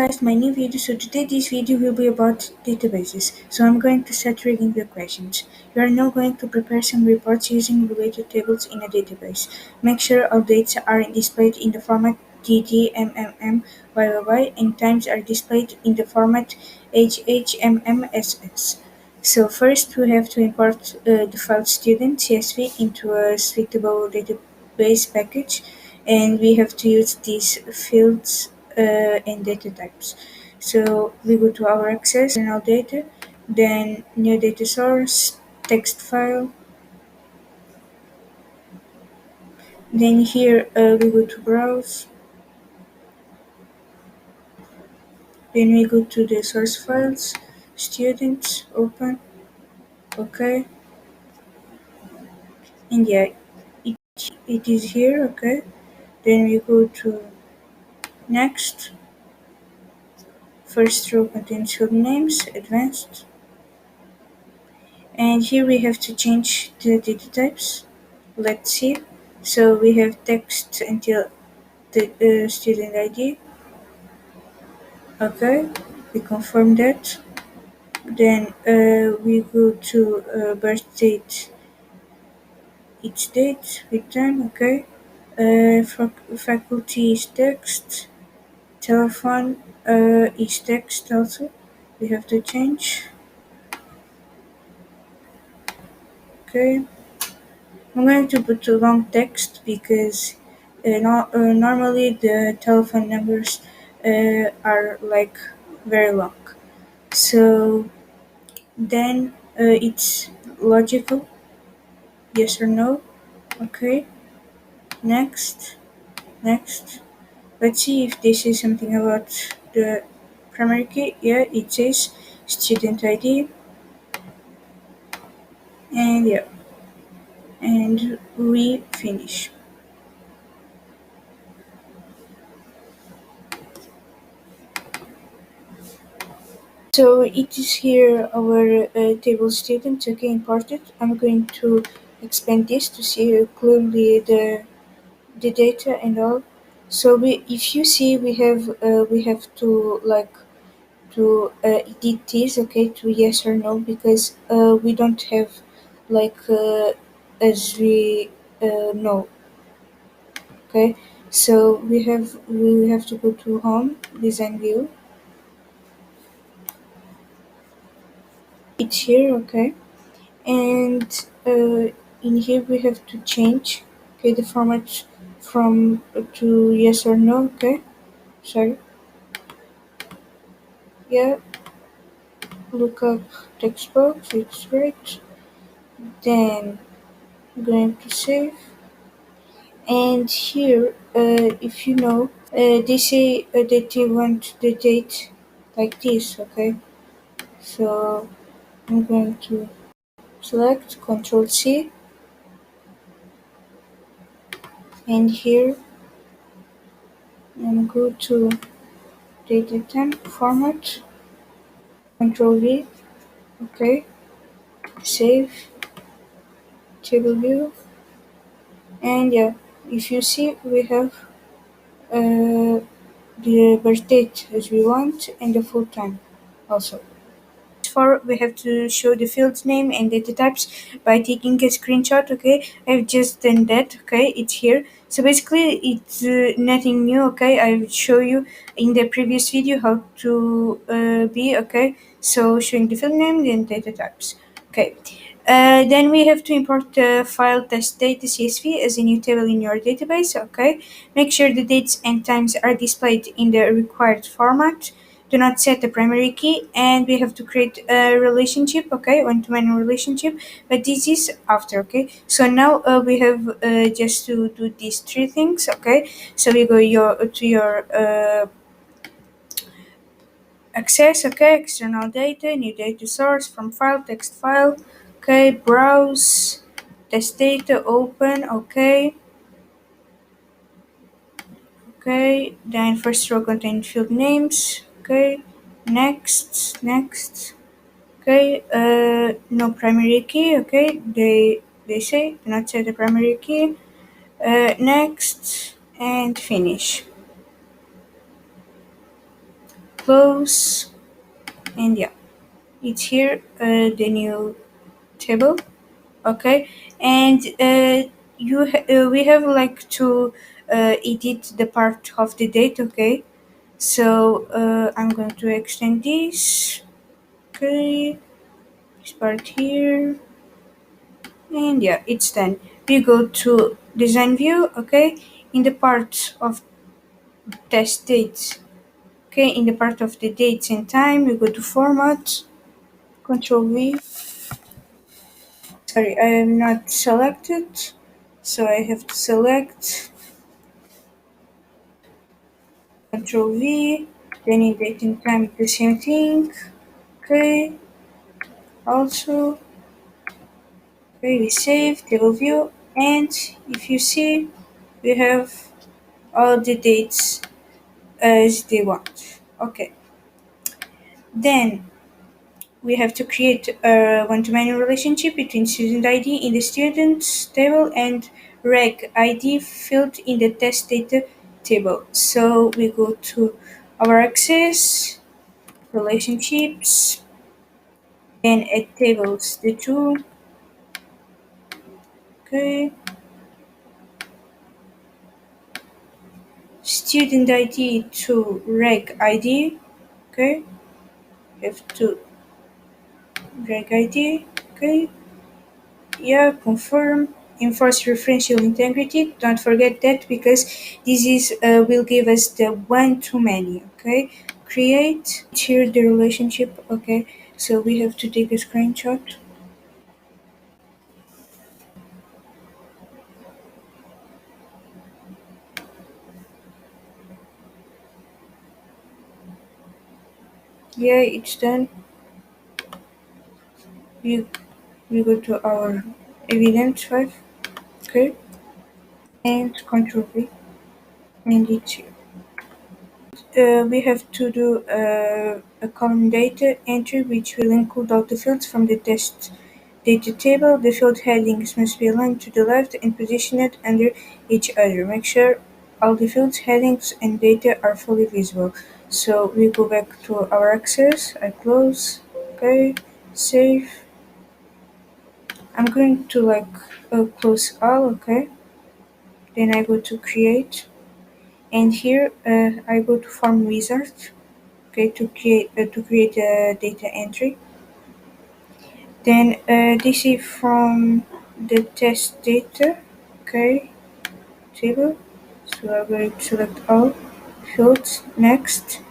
guys, my new video. So today this video will be about databases. So I'm going to start reading the questions. You are now going to prepare some reports using related tables in a database. Make sure all dates are displayed in the format DDMMMYYY and times are displayed in the format HHMMSS. So first we have to import the file student CSV into a suitable database package, and we have to use these fields and data types. So we go to our access and our data, then new data source, text file, then here we go to browse, then we go to the source files, students, open, okay, and yeah, it, it is here, okay, then we go to next, first row contains field names, advanced, and here we have to change the data types. Let's see. So we have text until the student ID. Okay, we confirm that. Then we go to birth date, each date, return. Okay. Faculty is text. Telephone is text also. We have to change. Okay. I'm going to put a long text because normally the telephone numbers are like very long. So then it's logical, yes or no. Okay, next, next. Let's see if this is something about the primary key. Yeah, it says student ID, and yeah, and we finish. So it is here our table student, okay, imported. I'm going to expand this to see clearly the data and all. So if you see, we have to like to edit this, okay, to yes or no, because we don't have like as we know, okay. So we have to go to home, design view. It's here, okay. And in here we have to change, okay, the format from to yes or no, okay, sorry, yeah, look up text box, it's right, then I'm going to save, and here if you know they say that they want the date like this, okay, so I'm going to select Ctrl C, and here and go to data temp format, Ctrl V, okay, save, table view, and yeah, if you see we have uh, the birth date as we want and the full time also. For we have to show the field name and data types by taking a screenshot, okay. I've just done that, okay, it's here. So basically it's nothing new, okay. I will show you in the previous video how to be, okay. So showing the field name and data types, okay. Then we have to import the file test data CSV as a new table in your database, okay. Make sure the dates and times are displayed in the required format. Do not set the primary key, and we have to create a relationship, okay, one-to-one relationship, but this is after, okay. So now we have just to do these three things, okay. So we go to your access, okay, external data, new data source, from file, text file, okay, browse, test data, open, okay. Okay, then first row contains field names, okay, next. Okay, no primary key, okay, they say do not set the primary key, next, and finish. close, and yeah, it's here, the new table. Okay, and we have like to edit the part of the date. Okay, so I'm going to extend this. Okay, this part here, and yeah, it's done. We go to design view. Okay, in the part of test dates. Okay, in the part of the dates and time, we go to format, Control V. Sorry, I am not selected, so I have to select Control V. Then in date and time, the same thing. Okay, also, okay, we save, table view, and if you see, we have all the dates as they want. Okay, then we have to create a one-to-many relationship between student ID in the students table and reg ID field in the test data table. So we go to our access, relationships, then add tables, the two, okay, student ID to reg ID, okay, have to reg ID, okay, yeah, confirm, enforce referential integrity. Don't forget that because this is will give us the one to many. Okay, create here the relationship. Okay, so we have to take a screenshot. Yeah, it's done. We we go to our evidence file. Okay, and Control V, and it's here. We have to do a column data entry which will include all the fields from the test data table. The field headings must be aligned to the left and positioned under each other. Make sure all the fields, headings, and data are fully visible. So we go back to our access. I close. Okay, save. I'm going to close all. Okay. Then I go to create, and here I go to form wizard. Okay, to create a data entry. Then this is from the test data. Okay, table. So I'm going to select all fields next,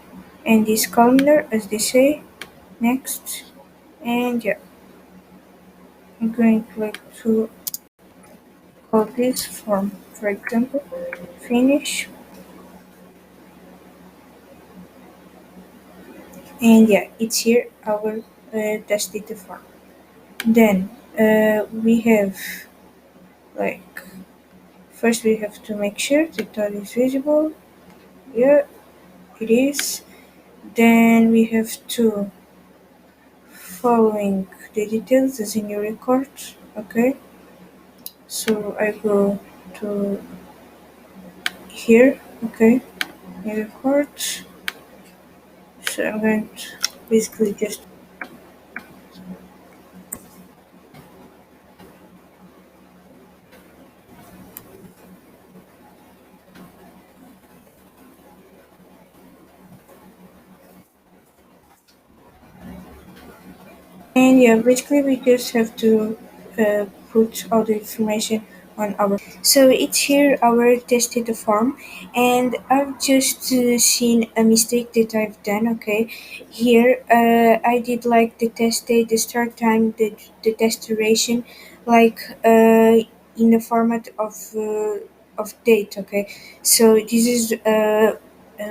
and this columnar as they say next, and yeah, I'm going to call this form, for example, finish, and yeah, it's here our test data form. Then we have like first we have to make sure that that is visible. Yeah, it is. Then we have to following the details as in your record. Okay, so I go to here. Okay, new record. So I'm going to basically just, and yeah, basically we just have to put all the information on our. So it's here our test data form, and I've just seen a mistake that I've done. Okay, here I did like the test date, the start time, the test duration, like in the format of date. Okay, so this is a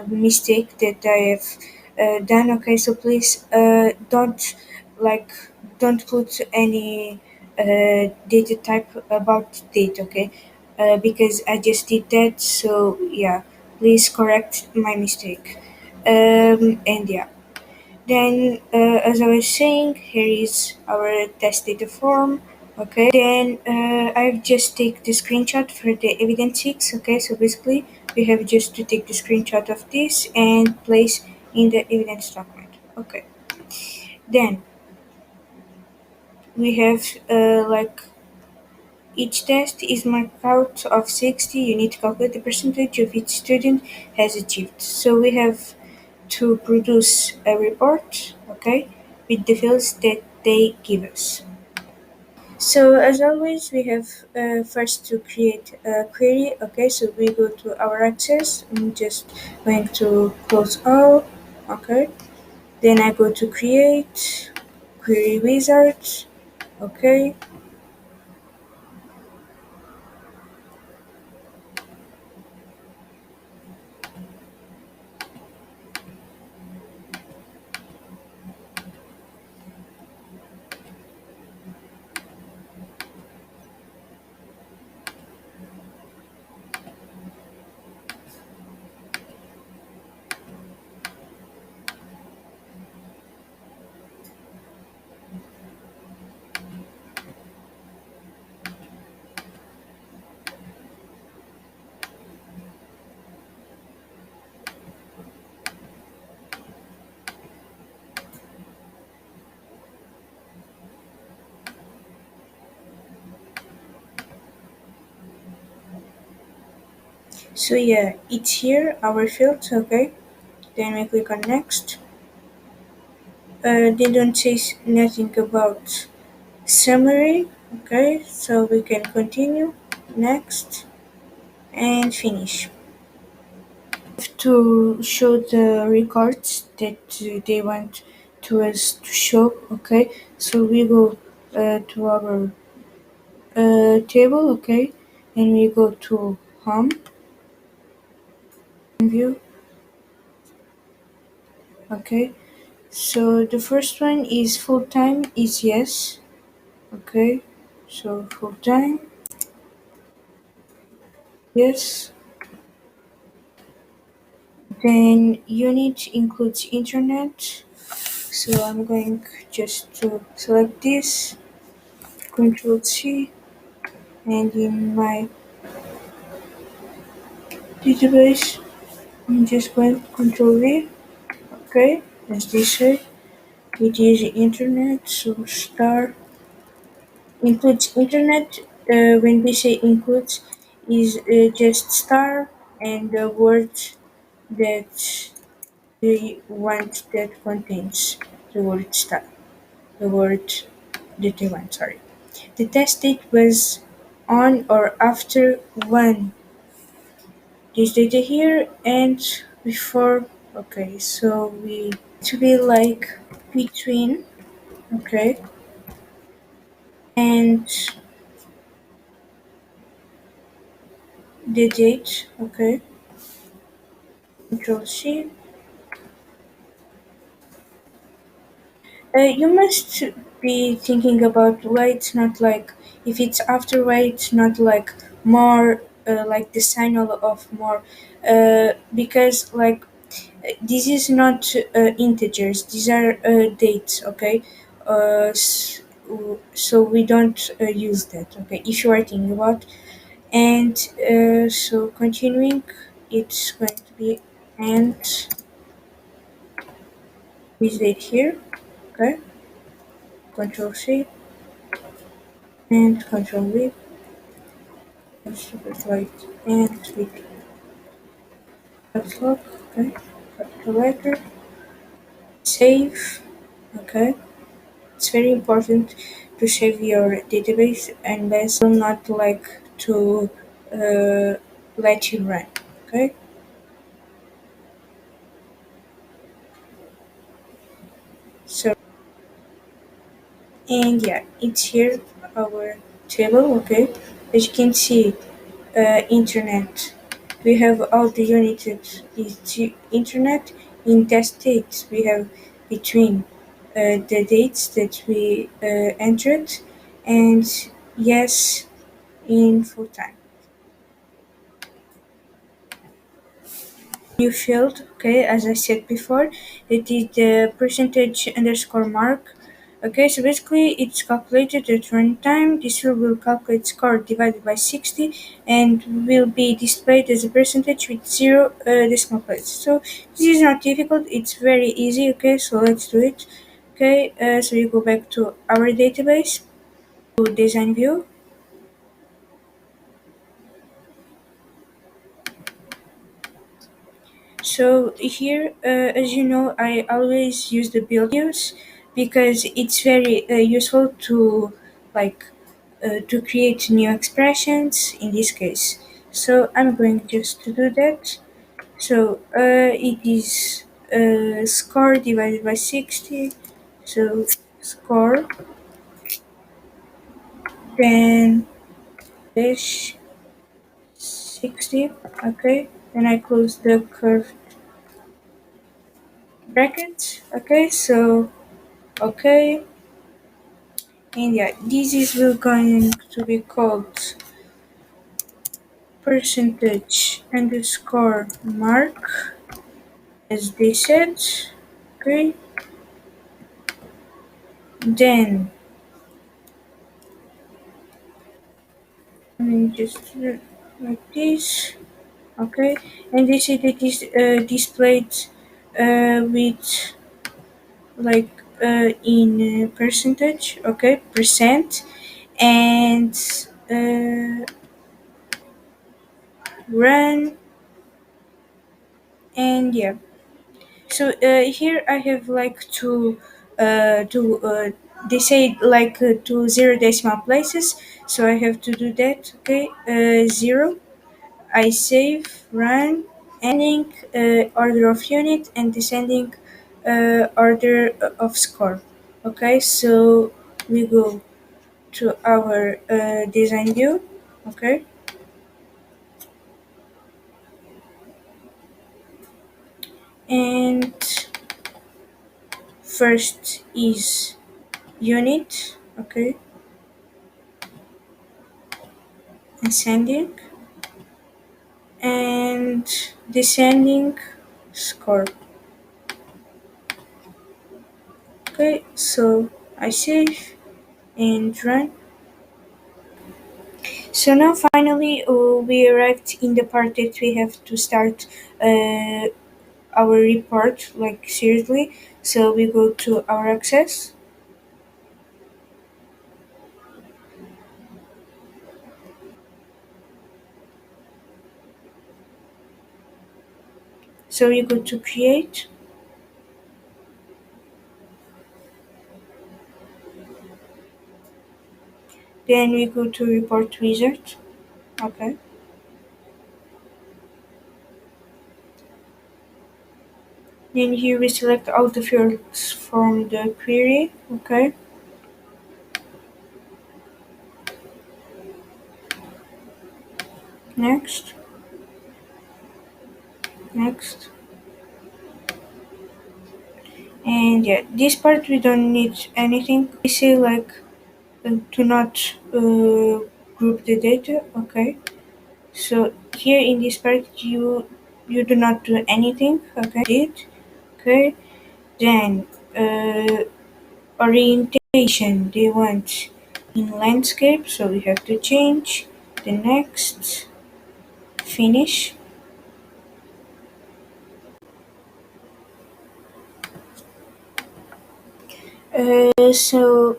mistake that I have done. Okay, so please like don't put any data type about date. Okay, because I just did that. So yeah, please correct my mistake. And yeah, then as I was saying, here is our test data form. Okay, then I've just take the screenshot for the evidence 6. Okay, so basically we have just to take the screenshot of this and place in the evidence document. Okay. Then we have like each test is marked out of 60. You need to calculate the percentage of each student has achieved. So we have to produce a report, okay, with the fields that they give us. So as always, we have first to create a query. Okay, so we go to our access. I'm just going to close all. Okay, then I go to create query wizard. Okay, so yeah, it's here our field. Okay, then we click on next. They don't say nothing about summary. Okay, so we can continue next and finish. To show the records that they want to us to show. Okay, so we go to our table. Okay, and we go to home view. Okay, so the first one is full time is yes. Okay, so full time yes. Then unit includes internet. So I'm going just to select this, Control C, and in my database, I'm just going to Control V. Okay, as this way, it is internet. So star includes internet. When we say includes, is just star and the word that we want that contains the word star, the word that we want. Sorry. The test date was on or after 1. This data here and before. Okay, so we to be like between. Okay, and the date. Okay, Control C. You must be thinking about why it's not like if it's after why it's not like more like the signal of more because like this is not integers, these are dates. Okay, so we don't use that. Okay, if you are thinking about. And so continuing, it's going to be and this date here. Okay, Control C and Control V. Super light and with caps lock. Okay, calculator. Save. Okay, it's very important to save your database unless will not like to uh, let you run. Okay, so and yeah, it's here our table. Okay, as you can see, internet. We have all the units internet. In test dates, we have between the dates that we entered and yes in full time. New field, okay, as I said before, it is the percentage underscore mark. Okay, so basically it's calculated at runtime. This field will calculate score divided by 60 and will be displayed as a percentage with zero decimal places. So this is not difficult, it's very easy. Okay, so let's do it. Okay, so you go back to our database, to design view. So here, as you know, I always use the build views because it's very useful to like to create new expressions in this case. So I'm going just to do that. So it is score divided by 60. So score, then dash 60. Okay, then I close the curved bracket. Okay, so okay, and yeah, this is will going to be called percentage underscore mark, as they said. Okay, then I mean just like this. Okay, and they say that is displayed with like in percentage. Okay, percent, and run, and yeah. So here I have like they say like to zero decimal places, so I have to do that. Okay, zero. I save, run, ending order of unit and descending order of score. Okay, so we go to our design view. Okay, and first is unit. Okay, ascending and descending score. Okay, so I save and run. So now finally we arrived in the part that we have to start uh, our report like seriously. So we go to our access. So you go to create. Then we go to report wizard. Okay. Then here we select all the fields from the query. Okay. Next. Next. And yeah, this part we don't need anything. We say like to not group the data. Okay. So here in this part you do not do anything. Okay. Did. Okay. Then orientation they want in landscape, so we have to change the next, finish. So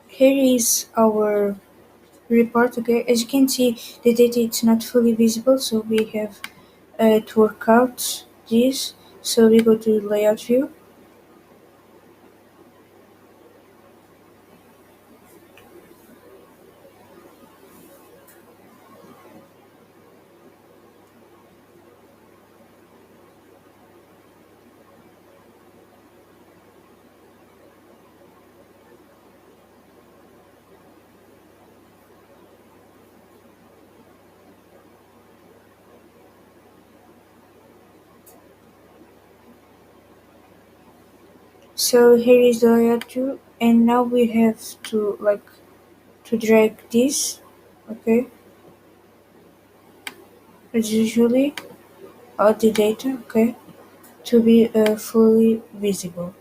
here is our report. Okay, as you can see the data is not fully visible, so we have to work out this. So we go to layout view. So here is the layout view, and now we have to like to drag this. Okay, as usually all the data. Okay, to be fully visible.